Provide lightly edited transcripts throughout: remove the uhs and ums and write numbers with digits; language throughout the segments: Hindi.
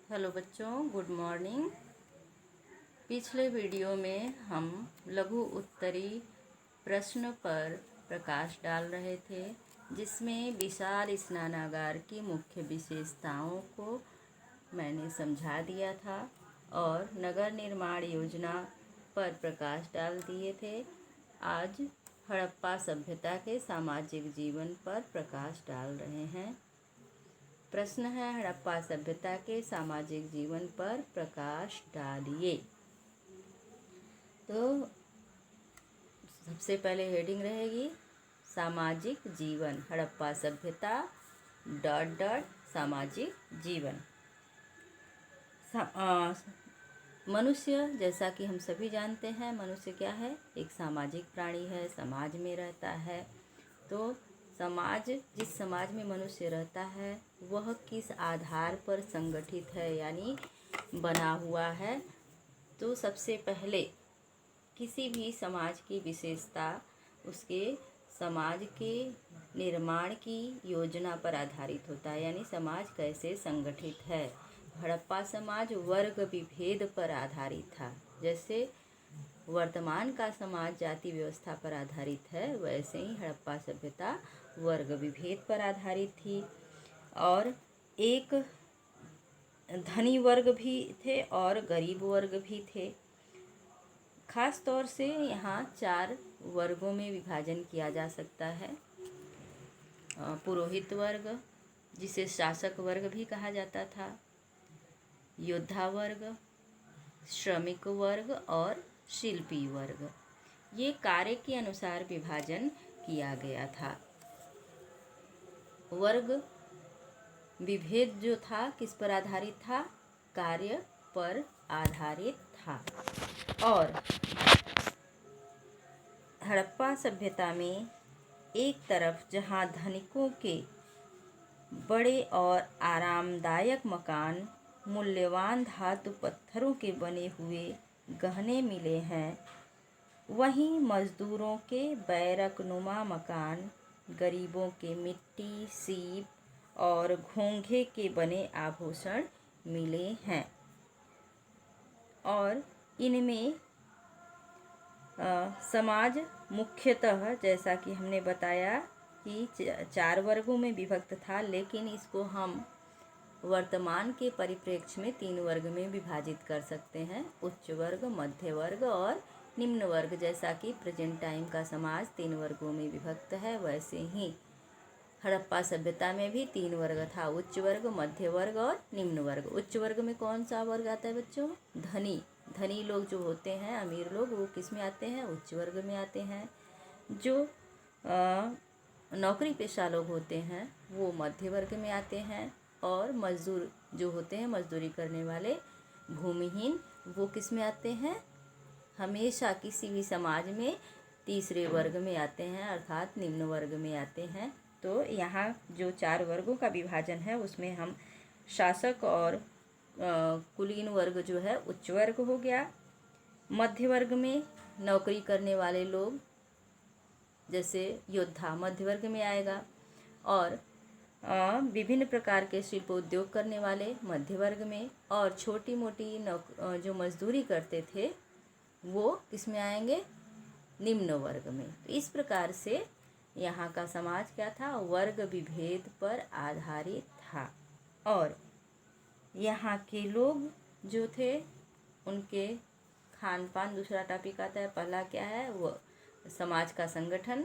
हेलो बच्चों, गुड मॉर्निंग। पिछले वीडियो में हम लघु उत्तरी प्रश्न पर प्रकाश डाल रहे थे, जिसमें विशाल स्नानागार की मुख्य विशेषताओं को मैंने समझा दिया था और नगर निर्माण योजना पर प्रकाश डाल दिए थे। आज हड़प्पा सभ्यता के सामाजिक जीवन पर प्रकाश डाल रहे हैं। प्रश्न है, हड़प्पा सभ्यता के सामाजिक जीवन पर प्रकाश डालिए। तो सबसे पहले हेडिंग रहेगी सामाजिक जीवन, हड़प्पा सभ्यता डॉट डॉट सामाजिक जीवन। मनुष्य, जैसा कि हम सभी जानते हैं, मनुष्य क्या है? एक सामाजिक प्राणी है, समाज में रहता है। तो समाज, जिस समाज में मनुष्य रहता है वह किस आधार पर संगठित है, यानी बना हुआ है। तो सबसे पहले किसी भी समाज की विशेषता उसके समाज के निर्माण की योजना पर आधारित होता है, यानी समाज कैसे संगठित है। हड़प्पा समाज वर्ग विभेद पर आधारित था। जैसे वर्तमान का समाज जाति व्यवस्था पर आधारित है, वैसे ही हड़प्पा सभ्यता वर्ग विभेद पर आधारित थी। और एक धनी वर्ग भी थे और गरीब वर्ग भी थे। खास तौर से यहाँ 4 वर्गों में विभाजन किया जा सकता है। पुरोहित वर्ग, जिसे शासक वर्ग भी कहा जाता था, योद्धा वर्ग, श्रमिक वर्ग और शिल्पी वर्ग। ये कार्य के अनुसार विभाजन किया गया था। वर्ग विभेद जो था किस पर आधारित था? कार्य पर आधारित था। और हड़प्पा सभ्यता में एक तरफ जहां धनिकों के बड़े और आरामदायक मकान, मूल्यवान धातु पत्थरों के बने हुए गहने मिले हैं, वहीं मजदूरों के बैरकनुमा मकान, गरीबों के मिट्टी, सीप और घोंघे के बने आभूषण मिले हैं। और इनमें समाज मुख्यतः, जैसा कि हमने बताया कि 4 वर्गों में विभक्त था, लेकिन इसको हम वर्तमान के परिप्रेक्ष्य में 3 वर्ग में विभाजित कर सकते हैं। उच्च वर्ग, मध्य वर्ग और निम्न वर्ग। जैसा कि प्रेजेंट टाइम का समाज 3 वर्गों में विभक्त है, वैसे ही हड़प्पा सभ्यता में भी 3 वर्ग था, उच्च वर्ग, मध्य वर्ग और निम्न वर्ग। उच्च वर्ग में कौन सा वर्ग आता है बच्चों? धनी लोग जो होते हैं, अमीर लोग, वो किस में आते हैं? उच्च वर्ग में आते हैं। जो नौकरी पेशा लोग होते हैं वो मध्य वर्ग में आते हैं। और मजदूर जो होते हैं, मजदूरी करने वाले भूमिहीन, वो किस में आते हैं? हमेशा किसी भी समाज में तीसरे वर्ग में आते हैं, अर्थात निम्न वर्ग में आते हैं। तो यहाँ जो 4 वर्गों का विभाजन है उसमें हम शासक और कुलीन वर्ग जो है उच्च वर्ग हो गया। मध्य वर्ग में नौकरी करने वाले लोग, जैसे योद्धा, मध्य वर्ग में आएगा। और विभिन्न प्रकार के शिल्प उद्योग करने वाले मध्य वर्ग में। और छोटी मोटी जो मजदूरी करते थे वो किस में आएंगे? निम्न वर्ग में। तो इस प्रकार से यहाँ का समाज क्या था? वर्ग विभेद पर आधारित था। और यहाँ के लोग जो थे उनके खान पान, दूसरा टॉपिक आता है। पहला क्या है? वो समाज का संगठन,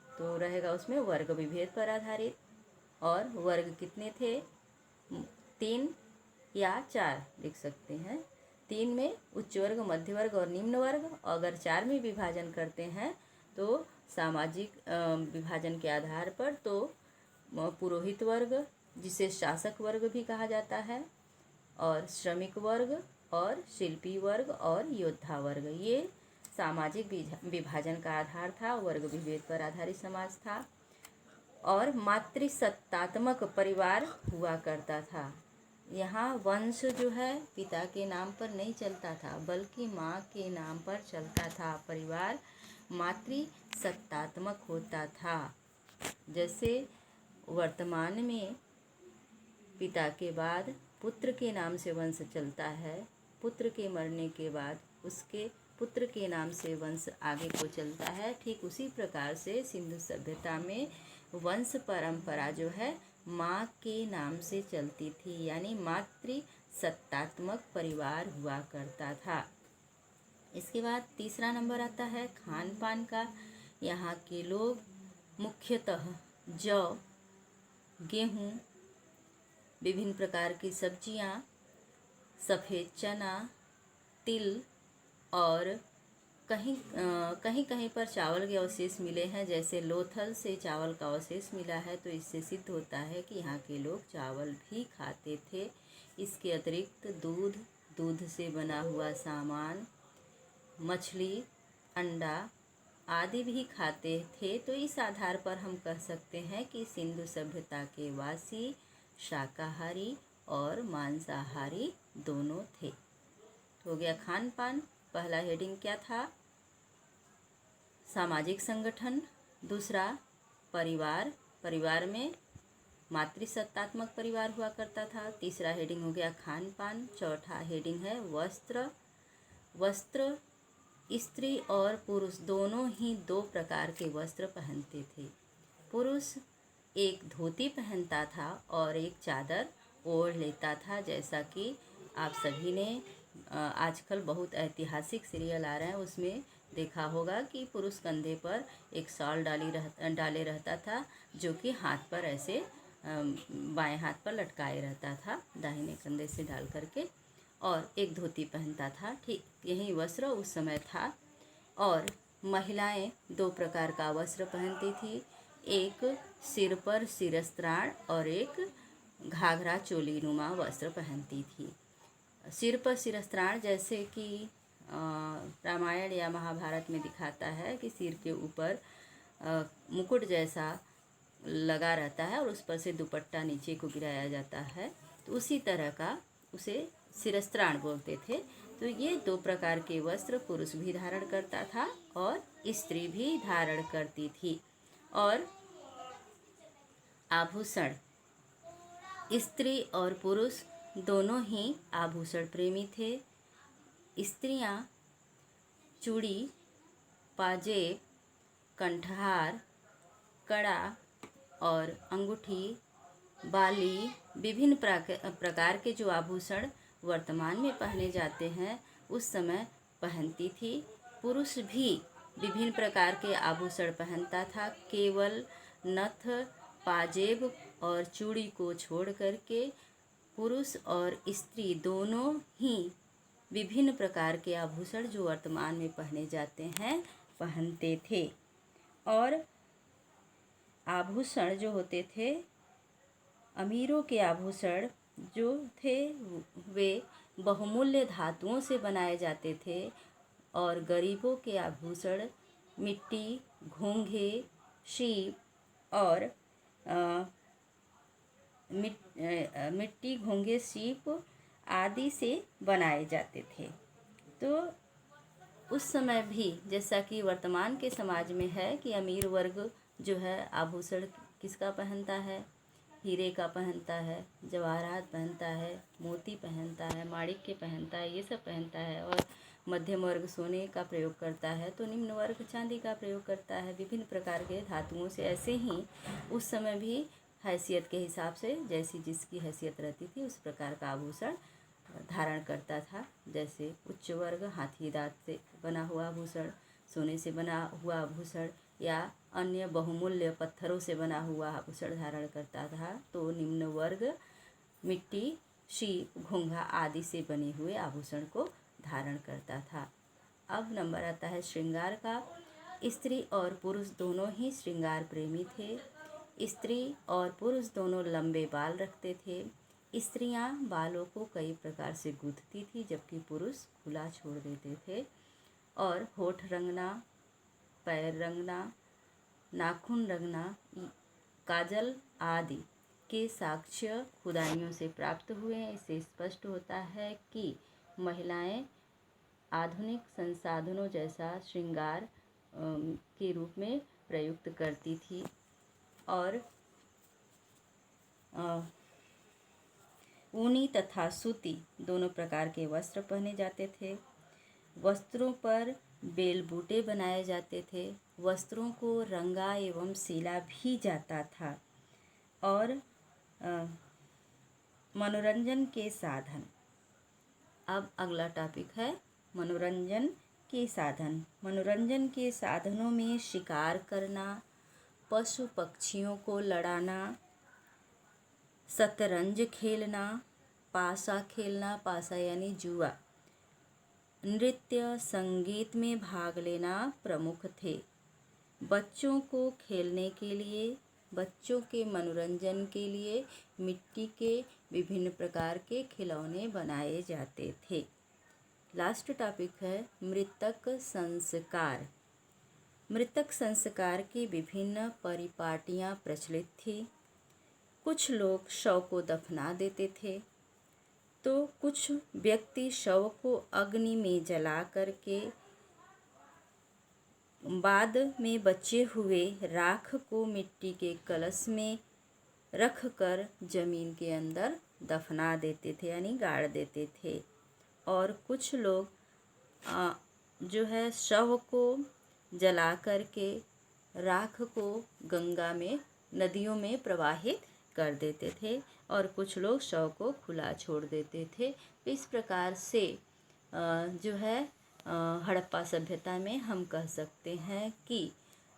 तो रहेगा उसमें वर्ग विभेद पर आधारित। और वर्ग कितने थे? 3 या 4 लिख सकते हैं। 3 में उच्च वर्ग, मध्य वर्ग और निम्न वर्ग। अगर 4 में विभाजन करते हैं तो सामाजिक विभाजन के आधार पर तो पुरोहित वर्ग, जिसे शासक वर्ग भी कहा जाता है, और श्रमिक वर्ग और शिल्पी वर्ग और योद्धा वर्ग, ये सामाजिक विभाजन का आधार था। वर्ग विभेद पर आधारित समाज था। और मातृसत्तात्मक परिवार हुआ करता था। यहाँ वंश जो है पिता के नाम पर नहीं चलता था, बल्कि माँ के नाम पर चलता था। परिवार मातृसत्तात्मक होता था। जैसे वर्तमान में पिता के बाद पुत्र के नाम से वंश चलता है, पुत्र के मरने के बाद उसके पुत्र के नाम से वंश आगे को चलता है, ठीक उसी प्रकार से सिंधु सभ्यता में वंश परंपरा जो है माँ के नाम से चलती थी, यानी मातृ सत्तात्मक परिवार हुआ करता था। इसके बाद तीसरा नंबर आता है खान पान का। यहाँ के लोग मुख्यतः जौ, गेहूँ, विभिन्न प्रकार की सब्जियाँ, सफ़ेद चना, तिल और कहीं कहीं पर चावल के अवशेष मिले हैं, जैसे लोथल से चावल का अवशेष मिला है, तो इससे सिद्ध होता है कि यहाँ के लोग चावल भी खाते थे। इसके अतिरिक्त दूध से बना हुआ सामान, मछली, अंडा आदि भी खाते थे। तो इस आधार पर हम कह सकते हैं कि सिंधु सभ्यता के वासी शाकाहारी और मांसाहारी दोनों थे। हो गया खान पान। पहला हेडिंग क्या था? सामाजिक संगठन। दूसरा परिवार, परिवार में मातृसत्तात्मक परिवार हुआ करता था। तीसरा हेडिंग हो गया खान पान। चौथा हेडिंग है वस्त्र। वस्त्र स्त्री और पुरुष दोनों ही दो प्रकार के वस्त्र पहनते थे। पुरुष एक धोती पहनता था और एक चादर ओढ़ लेता था, जैसा कि आप सभी ने आजकल बहुत ऐतिहासिक सीरियल आ रहे हैं उसमें देखा होगा कि पुरुष कंधे पर एक शॉल डाले रहता था, जो कि हाथ पर ऐसे बाएं हाथ पर लटकाए रहता था दाहिने कंधे से डाल करके, और एक धोती पहनता था। ठीक यही वस्त्र उस समय था। और महिलाएं दो प्रकार का वस्त्र पहनती थी, एक सिर पर शिरस्त्राण और एक घाघरा चोली नुमा वस्त्र पहनती थी। सिर पर शिरस्त्राण जैसे कि रामायण या महाभारत में दिखाता है कि सिर के ऊपर मुकुट जैसा लगा रहता है और उस पर से दुपट्टा नीचे को गिराया जाता है, तो उसी तरह का उसे शिरस्त्राण बोलते थे। तो ये दो प्रकार के वस्त्र पुरुष भी धारण करता था और स्त्री भी धारण करती थी। और आभूषण, स्त्री और पुरुष दोनों ही आभूषण प्रेमी थे। स्त्रियां चूड़ी, पाजेब, कंठहार, कड़ा और अंगूठी, बाली, विभिन्न प्रकार के जो आभूषण वर्तमान में पहने जाते हैं उस समय पहनती थी। पुरुष भी विभिन्न प्रकार के आभूषण पहनता था। केवल नथ, पाजेब और चूड़ी को छोड़ करके पुरुष और स्त्री दोनों ही विभिन्न प्रकार के आभूषण जो वर्तमान में पहने जाते हैं पहनते थे। और आभूषण जो होते थे, अमीरों के आभूषण जो थे वे बहुमूल्य धातुओं से बनाए जाते थे, और गरीबों के आभूषण मिट्टी, घोंघे, सीप और मिट्टी, घोंघे, सीप आदि से बनाए जाते थे। तो उस समय भी जैसा कि वर्तमान के समाज में है कि अमीर वर्ग जो है आभूषण किसका पहनता है? हीरे का पहनता है, जवाहरात पहनता है, मोती पहनता है, माणिक्य पहनता है, ये सब पहनता है। और मध्यम वर्ग सोने का प्रयोग करता है, तो निम्न वर्ग चांदी का प्रयोग करता है, विभिन्न प्रकार के धातुओं से। ऐसे ही उस समय भी हैसियत के हिसाब से जैसी जिसकी हैसियत रहती थी उस प्रकार का आभूषण धारण करता था। जैसे उच्च वर्ग हाथी दांत से बना हुआ आभूषण, सोने से बना हुआ आभूषण या अन्य बहुमूल्य पत्थरों से बना हुआ आभूषण धारण करता था, तो निम्न वर्ग मिट्टी, सीप, घोंघा आदि से बने हुए आभूषण को धारण करता था। अब नंबर आता है श्रृंगार का। स्त्री और पुरुष दोनों ही श्रृंगार प्रेमी थे। स्त्री और पुरुष दोनों लंबे बाल रखते थे। स्त्रियां बालों को कई प्रकार से गूंथती थी, जबकि पुरुष खुला छोड़ देते थे। और होठ रंगना, पैर रंगना, नाखून रंगना, काजल आदि के साक्ष्य खुदाइयों से प्राप्त हुए हैं। इससे स्पष्ट होता है कि महिलाएं आधुनिक संसाधनों जैसा श्रृंगार के रूप में प्रयुक्त करती थी। और ऊनी तथा सूती दोनों प्रकार के वस्त्र पहने जाते थे। वस्त्रों पर बेल बूटे बनाए जाते थे। वस्त्रों को रंगा एवं सिला भी जाता था। और मनोरंजन के साधन। अब अगला टॉपिक है मनोरंजन के साधन। मनोरंजन के साधनों में शिकार करना, पशु पक्षियों को लड़ाना, शतरंज खेलना, पासा खेलना, पासा यानी जुआ, नृत्य संगीत में भाग लेना प्रमुख थे। बच्चों को खेलने के लिए, बच्चों के मनोरंजन के लिए मिट्टी के विभिन्न प्रकार के खिलौने बनाए जाते थे। लास्ट टॉपिक है मृतक संस्कार। मृतक संस्कार की विभिन्न परिपाटियाँ प्रचलित थी। कुछ लोग शव को दफना देते थे तो कुछ व्यक्ति शव को अग्नि में जला करके बाद में बचे हुए राख को मिट्टी के कलश में रख कर जमीन के अंदर दफना देते थे यानी गाड़ देते थे। और कुछ लोग जो है शव को जला करके राख को गंगा में, नदियों में प्रवाहित कर देते थे और कुछ लोग शव को खुला छोड़ देते थे। इस प्रकार से जो है हड़प्पा सभ्यता में हम कह सकते हैं कि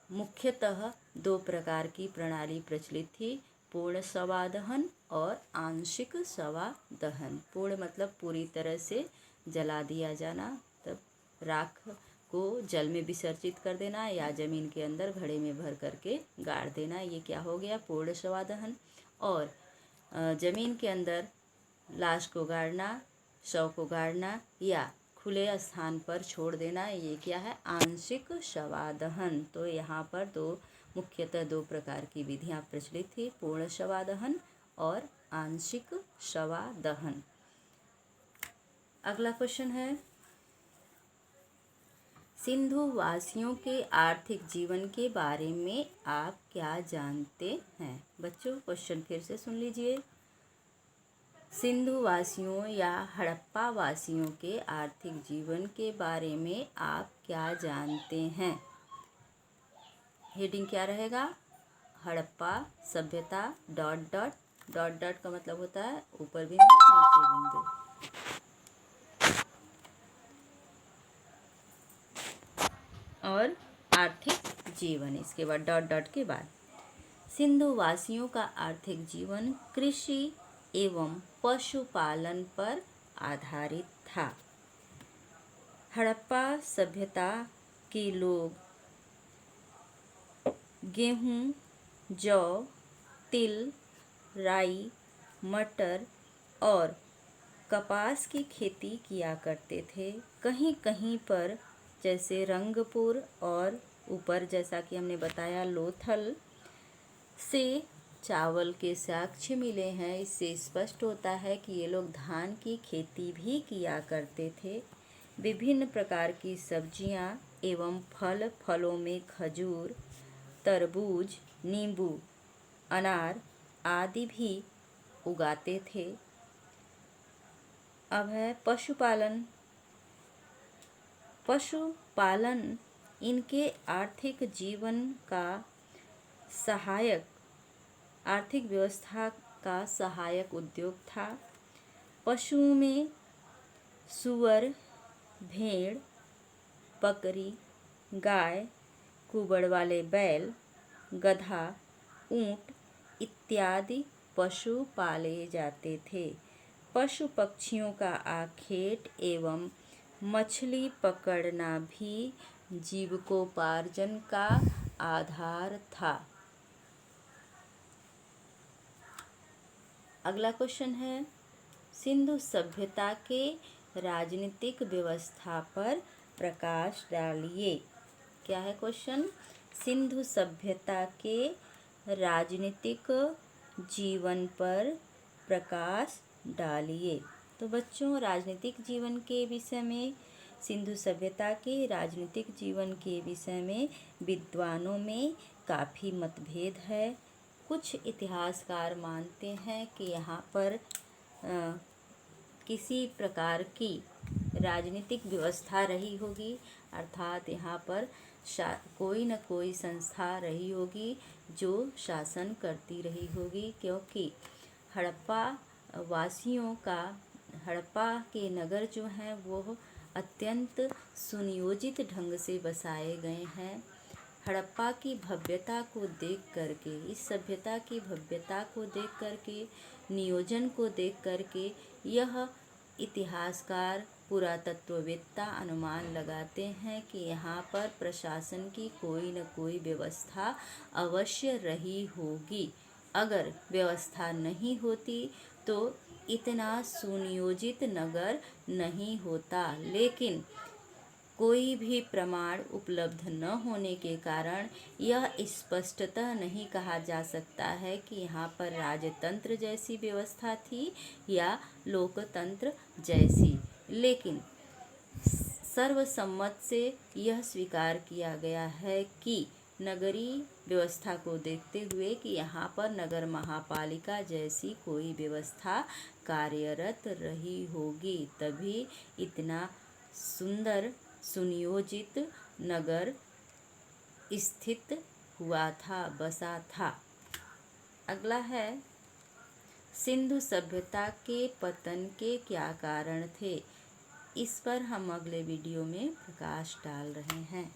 मुख्यतः दो प्रकार की प्रणाली प्रचलित थी, पूर्ण शवादहन और आंशिक शवादहन। पूर्ण मतलब पूरी तरह से जला दिया जाना, तब राख को जल में विसर्जित कर देना या जमीन के अंदर घड़े में भर करके गाड़ देना, ये क्या हो गया पूर्ण शवादहन। और जमीन के अंदर लाश को गाड़ना, शव को गाड़ना या खुले स्थान पर छोड़ देना, ये क्या है आंशिक शवादहन। तो यहाँ पर मुख्यतः दो प्रकार की विधियाँ प्रचलित थी, पूर्ण शवादहन और आंशिक शवादहन। अगला क्वेश्चन है सिंधु वासियों के आर्थिक जीवन के बारे में आप क्या जानते हैं। बच्चों क्वेश्चन फिर से सुन लीजिए। सिंधु वासियों या हड़प्पा वासियों के आर्थिक जीवन के बारे में आप क्या जानते हैं। हेडिंग क्या रहेगा, हड़प्पा सभ्यता डॉट डॉट डॉट डॉट का मतलब होता है ऊपर बिंदु नीचे बिंदु। और आर्थिक जीवन, इसके बाद डॉट डॉट के बाद। सिंधु वासियों का आर्थिक जीवन कृषि एवं पशुपालन पर आधारित था। हड़प्पा सभ्यता के लोग गेहूं, जौ, तिल, राई, मटर और कपास की खेती किया करते थे। कहीं कहीं पर जैसे रंगपुर और ऊपर जैसा कि हमने बताया लोथल से चावल के साक्ष्य मिले हैं। इससे स्पष्ट होता है कि ये लोग धान की खेती भी किया करते थे। विभिन्न प्रकार की सब्जियां एवं फलों में खजूर, तरबूज, नींबू, अनार आदि भी उगाते थे। अब है पशुपालन। पशुपालन इनके आर्थिक जीवन का सहायक, आर्थिक व्यवस्था का सहायक उद्योग था। पशुओं में सूअर, भेड़, बकरी, गाय, कुबड़ वाले बैल, गधा, ऊंट इत्यादि पशु पाले जाते थे। पशु पक्षियों का आखेट एवं मछली पकड़ना भी जीविकोपार्जन का आधार था। अगला क्वेश्चन है सिंधु सभ्यता के राजनीतिक व्यवस्था पर प्रकाश डालिए। क्या है क्वेश्चन, सिंधु सभ्यता के राजनीतिक जीवन पर प्रकाश डालिए। तो बच्चों राजनीतिक जीवन के विषय में, सिंधु सभ्यता के राजनीतिक जीवन के विषय में विद्वानों में काफ़ी मतभेद है। कुछ इतिहासकार मानते हैं कि यहाँ पर किसी प्रकार की राजनीतिक व्यवस्था रही होगी, अर्थात यहाँ पर कोई न कोई संस्था रही होगी जो शासन करती रही होगी, क्योंकि हड़प्पा के नगर जो हैं वो अत्यंत सुनियोजित ढंग से बसाए गए हैं। हड़प्पा की भव्यता को देख करके, इस सभ्यता की भव्यता को देख करके, नियोजन को देख करके यह इतिहासकार, पुरातत्ववेत्ता अनुमान लगाते हैं कि यहाँ पर प्रशासन की कोई न कोई व्यवस्था अवश्य रही होगी। अगर व्यवस्था नहीं होती तो इतना सुनियोजित नगर नहीं होता, लेकिन कोई भी प्रमाण उपलब्ध न होने के कारण यह स्पष्टतः नहीं कहा जा सकता है कि यहाँ पर राजतंत्र जैसी व्यवस्था थी या लोकतंत्र जैसी, लेकिन सर्वसम्मत से यह स्वीकार किया गया है कि नगरीय व्यवस्था को देखते हुए कि यहाँ पर नगर महापालिका जैसी कोई व्यवस्था कार्यरत रही होगी, तभी इतना सुंदर सुनियोजित नगर स्थित हुआ था, बसा था। अगला है सिंधु सभ्यता के पतन के क्या कारण थे। इस पर हम अगले वीडियो में प्रकाश डाल रहे हैं।